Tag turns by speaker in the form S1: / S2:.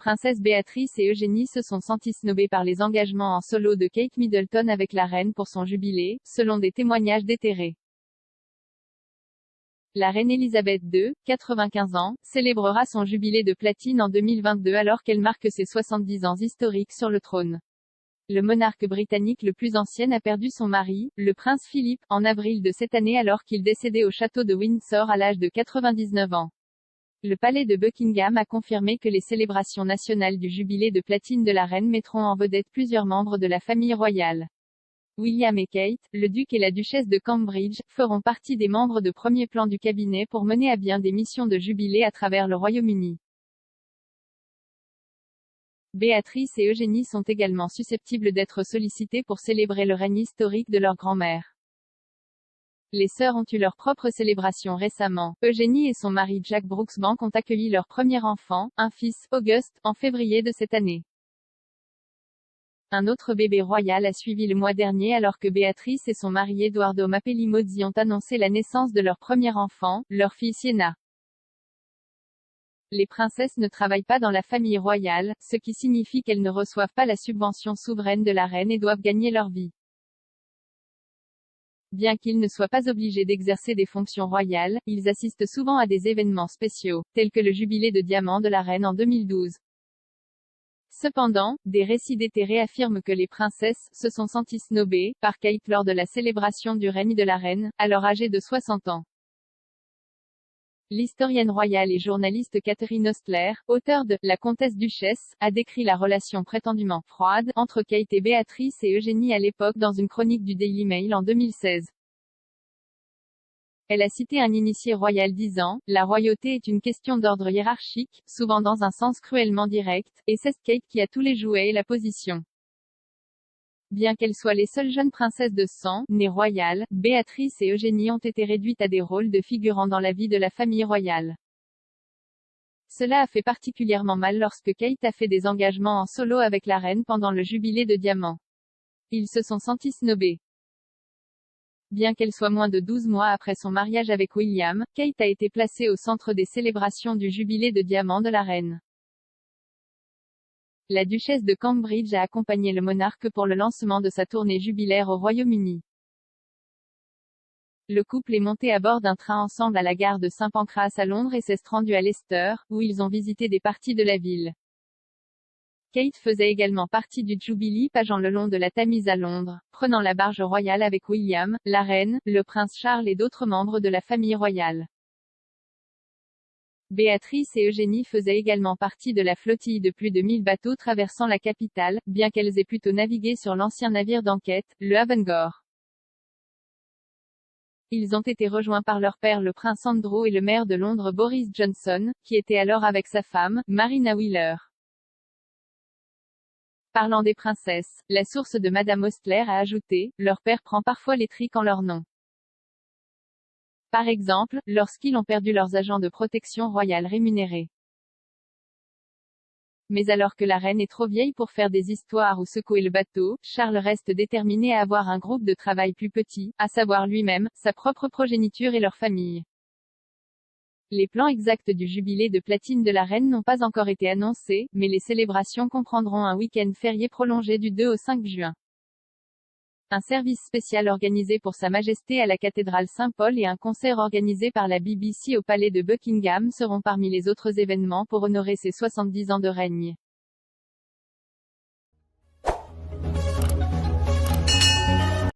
S1: Princesse Béatrice et Eugénie se sont senties snobées par les engagements en solo de Kate Middleton avec la reine pour son jubilé, selon des témoignages déterrés. La reine Elisabeth II, 95 ans, célébrera son jubilé de platine en 2022 alors qu'elle marque ses 70 ans historiques sur le trône. Le monarque britannique le plus ancien a perdu son mari, le prince Philippe, en avril de cette année alors qu'il décédait au château de Windsor à l'âge de 99 ans. Le palais de Buckingham a confirmé que les célébrations nationales du jubilé de platine de la reine mettront en vedette plusieurs membres de la famille royale. William et Kate, le duc et la duchesse de Cambridge, feront partie des membres de premier plan du cabinet pour mener à bien des missions de jubilé à travers le Royaume-Uni. Béatrice et Eugénie sont également susceptibles d'être sollicitées pour célébrer le règne historique de leur grand-mère. Les sœurs ont eu leur propre célébration récemment. Eugénie et son mari Jack Brooksbank ont accueilli leur premier enfant, un fils, Auguste, en février de cette année. Un autre bébé royal a suivi le mois dernier alors que Béatrice et son mari Edoardo Mapelli Mozzi ont annoncé la naissance de leur premier enfant, leur fille Sienna. Les princesses ne travaillent pas dans la famille royale, ce qui signifie qu'elles ne reçoivent pas la subvention souveraine de la reine et doivent gagner leur vie. Bien qu'ils ne soient pas obligés d'exercer des fonctions royales, ils assistent souvent à des événements spéciaux, tels que le jubilé de diamant de la reine en 2012. Cependant, des récits déterrés affirment que les princesses se sont senties snobées par Kate lors de la célébration du règne de la reine, alors âgée de 60 ans. L'historienne royale et journaliste Catherine Ostler, auteure de « La comtesse duchesse », a décrit la relation prétendument « froide » entre Kate et Béatrice et Eugénie à l'époque dans une chronique du Daily Mail en 2016. Elle a cité un initié royal disant « La royauté est une question d'ordre hiérarchique, souvent dans un sens cruellement direct, et c'est Kate qui a tous les jouets et la position. » Bien qu'elles soient les seules jeunes princesses de sang, nées royales, Béatrice et Eugénie ont été réduites à des rôles de figurants dans la vie de la famille royale. Cela a fait particulièrement mal lorsque Kate a fait des engagements en solo avec la reine pendant le jubilé de diamant. Ils se sont sentis snobés. Bien qu'elle soit moins de 12 mois après son mariage avec William, Kate a été placée au centre des célébrations du jubilé de diamant de la reine. La duchesse de Cambridge a accompagné le monarque pour le lancement de sa tournée jubilaire au Royaume-Uni. Le couple est monté à bord d'un train ensemble à la gare de St Pancras à Londres et s'est rendu à Leicester, où ils ont visité des parties de la ville. Kate faisait également partie du Jubilee pageant le long de la Tamise à Londres, prenant la barge royale avec William, la reine, le prince Charles et d'autres membres de la famille royale. Béatrice et Eugénie faisaient également partie de la flottille de plus de 1000 bateaux traversant la capitale, bien qu'elles aient plutôt navigué sur l'ancien navire d'enquête, le Avongar. Ils ont été rejoints par leur père le prince Andrew et le maire de Londres Boris Johnson, qui était alors avec sa femme, Marina Wheeler. Parlant des princesses, la source de Madame Ostler a ajouté, leur père prend parfois les triques en leur nom. Par exemple, lorsqu'ils ont perdu leurs agents de protection royale rémunérés. Mais alors que la reine est trop vieille pour faire des histoires ou secouer le bateau, Charles reste déterminé à avoir un groupe de travail plus petit, à savoir lui-même, sa propre progéniture et leur famille. Les plans exacts du jubilé de platine de la reine n'ont pas encore été annoncés, mais les célébrations comprendront un week-end férié prolongé du 2 au 5 juin. Un service spécial organisé pour Sa Majesté à la cathédrale Saint-Paul et un concert organisé par la BBC au palais de Buckingham seront parmi les autres événements pour honorer ses 70 ans de règne.